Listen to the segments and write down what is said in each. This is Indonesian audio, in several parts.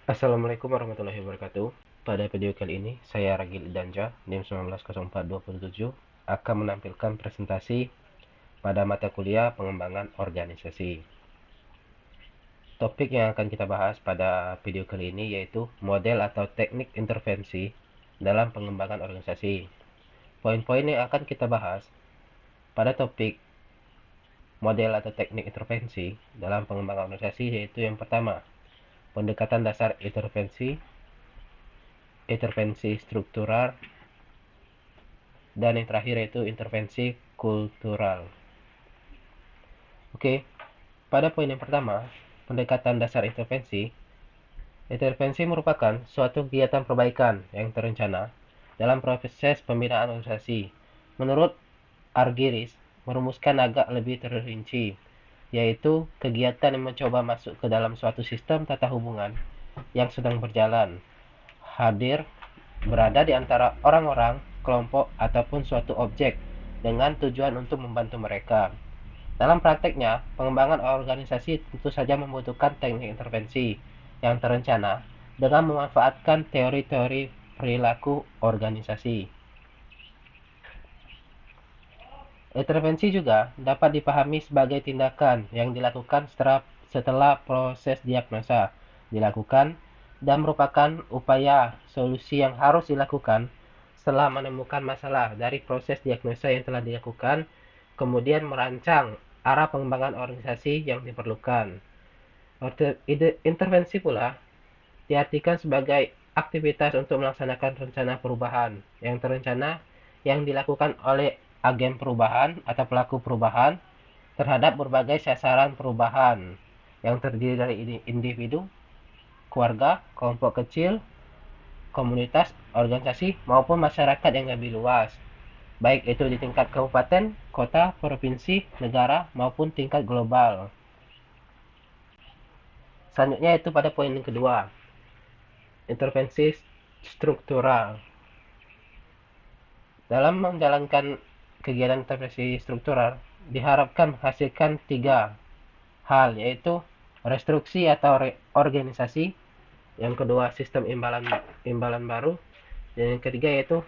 Assalamualaikum warahmatullahi wabarakatuh. Pada video kali ini, saya Ragil Danja, NIM 190427, akan menampilkan presentasi pada mata kuliah pengembangan organisasi. Topik yang akan kita bahas pada video kali ini yaitu model atau teknik intervensi dalam pengembangan organisasi. Poin-poin yang akan kita bahas pada topik model atau teknik intervensi dalam pengembangan organisasi yaitu yang pertama, pendekatan dasar intervensi, intervensi struktural, dan yang terakhir yaitu intervensi kultural. Oke, pada poin yang pertama, pendekatan dasar intervensi. Intervensi merupakan suatu kegiatan perbaikan yang terencana dalam proses pembinaan organisasi. Menurut Argyris, merumuskan agak lebih terrinci, yaitu kegiatan yang mencoba masuk ke dalam suatu sistem tata hubungan yang sedang berjalan, hadir, berada di antara orang-orang, kelompok, ataupun suatu objek dengan tujuan untuk membantu mereka. Dalam prakteknya, pengembangan organisasi tentu saja membutuhkan teknik intervensi yang terencana dengan memanfaatkan teori-teori perilaku organisasi. Intervensi juga dapat dipahami sebagai tindakan yang dilakukan setelah proses diagnosa dilakukan dan merupakan upaya solusi yang harus dilakukan setelah menemukan masalah dari proses diagnosa yang telah dilakukan, kemudian merancang arah pengembangan organisasi yang diperlukan. Intervensi pula diartikan sebagai aktivitas untuk melaksanakan rencana perubahan yang terencana yang dilakukan oleh agen perubahan atau pelaku perubahan terhadap berbagai sasaran perubahan yang terdiri dari individu, keluarga, kelompok kecil, komunitas, organisasi, maupun masyarakat yang lebih luas, baik itu di tingkat kabupaten, kota, provinsi, negara, maupun tingkat global. Selanjutnya itu pada poin yang kedua, intervensi struktural. Dalam menjalankan kegiatan intervensi struktural, diharapkan menghasilkan tiga hal, yaitu restruksi atau reorganisasi, yang kedua sistem imbalan baru, dan yang ketiga yaitu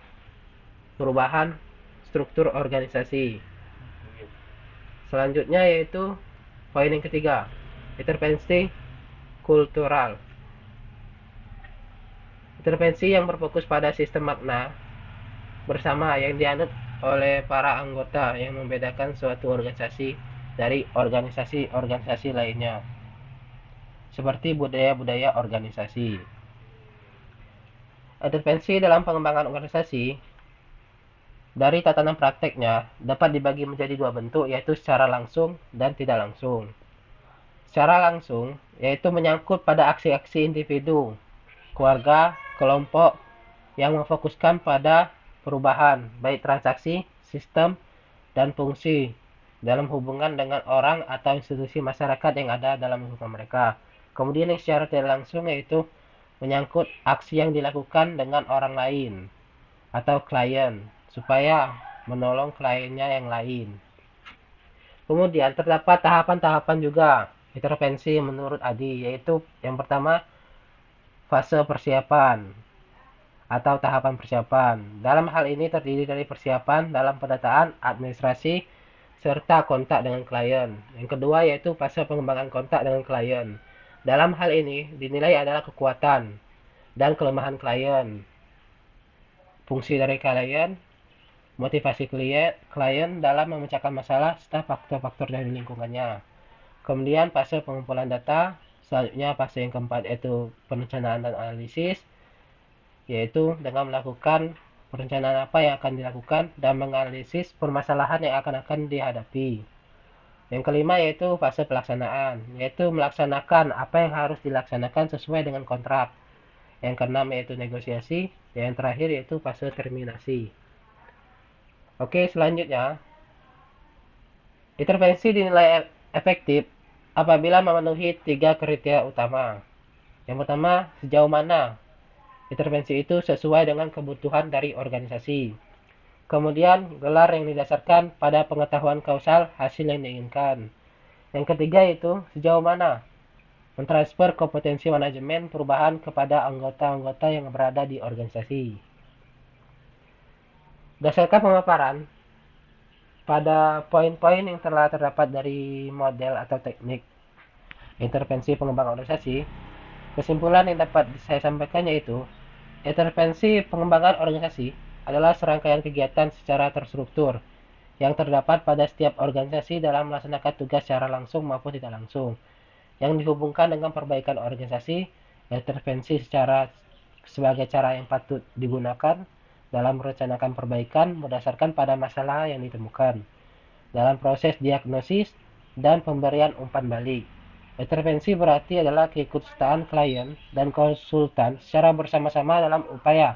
perubahan struktur organisasi. Selanjutnya yaitu poin yang ketiga, intervensi kultural. Intervensi yang berfokus pada sistem makna bersama yang dianut oleh para anggota yang membedakan suatu organisasi dari organisasi-organisasi lainnya, seperti budaya-budaya organisasi. Intervensi dalam pengembangan organisasi dari tatanan prakteknya dapat dibagi menjadi dua bentuk, yaitu secara langsung dan tidak langsung. Secara langsung yaitu menyangkut pada aksi-aksi individu, keluarga, kelompok yang memfokuskan pada perubahan, baik transaksi, sistem, dan fungsi dalam hubungan dengan orang atau institusi masyarakat yang ada dalam lingkungan mereka. Kemudian yang secara tidak langsung yaitu menyangkut aksi yang dilakukan dengan orang lain atau klien supaya menolong kliennya yang lain. Kemudian terdapat tahapan-tahapan juga intervensi menurut Adi, yaitu yang pertama fase persiapan atau tahapan persiapan. Dalam hal ini terdiri dari persiapan dalam pendataan, administrasi, serta kontak dengan klien. Yang kedua yaitu fase pengembangan kontak dengan klien. Dalam hal ini dinilai adalah kekuatan dan kelemahan klien, fungsi dari klien, motivasi klien dalam memecahkan masalah, serta faktor-faktor dari lingkungannya. Kemudian fase pengumpulan data, selanjutnya fase yang keempat yaitu perencanaan dan analisis, yaitu dengan melakukan perencanaan apa yang akan dilakukan dan menganalisis permasalahan yang akan dihadapi. Yang kelima yaitu fase pelaksanaan, yaitu melaksanakan apa yang harus dilaksanakan sesuai dengan kontrak. Yang keenam yaitu negosiasi, dan yang terakhir yaitu fase terminasi. Oke, selanjutnya, intervensi dinilai efektif apabila memenuhi tiga kriteria utama. Yang pertama, sejauh mana intervensi itu sesuai dengan kebutuhan dari organisasi. Kemudian, gelar yang didasarkan pada pengetahuan kausal hasil yang diinginkan. Yang ketiga itu sejauh mana Mentransfer kompetensi manajemen perubahan kepada anggota-anggota yang berada di organisasi. Berdasarkan pemaparan, pada poin-poin yang telah terdapat dari model atau teknik intervensi pengembangan organisasi, kesimpulan yang dapat saya sampaikan yaitu, intervensi pengembangan organisasi adalah serangkaian kegiatan secara terstruktur yang terdapat pada setiap organisasi dalam melaksanakan tugas secara langsung maupun tidak langsung, yang dihubungkan dengan perbaikan organisasi. Intervensi sebagai cara yang patut digunakan dalam merencanakan perbaikan berdasarkan pada masalah yang ditemukan dalam proses diagnosis dan pemberian umpan balik. Intervensi berarti adalah keikutsertaan klien dan konsultan secara bersama-sama dalam upaya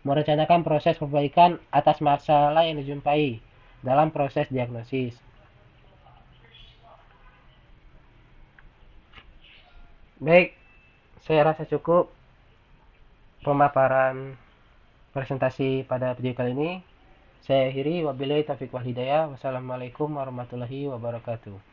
merencanakan proses perbaikan atas masalah yang dijumpai dalam proses diagnosis. Baik, saya rasa cukup pemaparan presentasi pada video kali ini. Saya akhiri, wabillahi taufiq wal hidayah. Wassalamualaikum warahmatullahi wabarakatuh.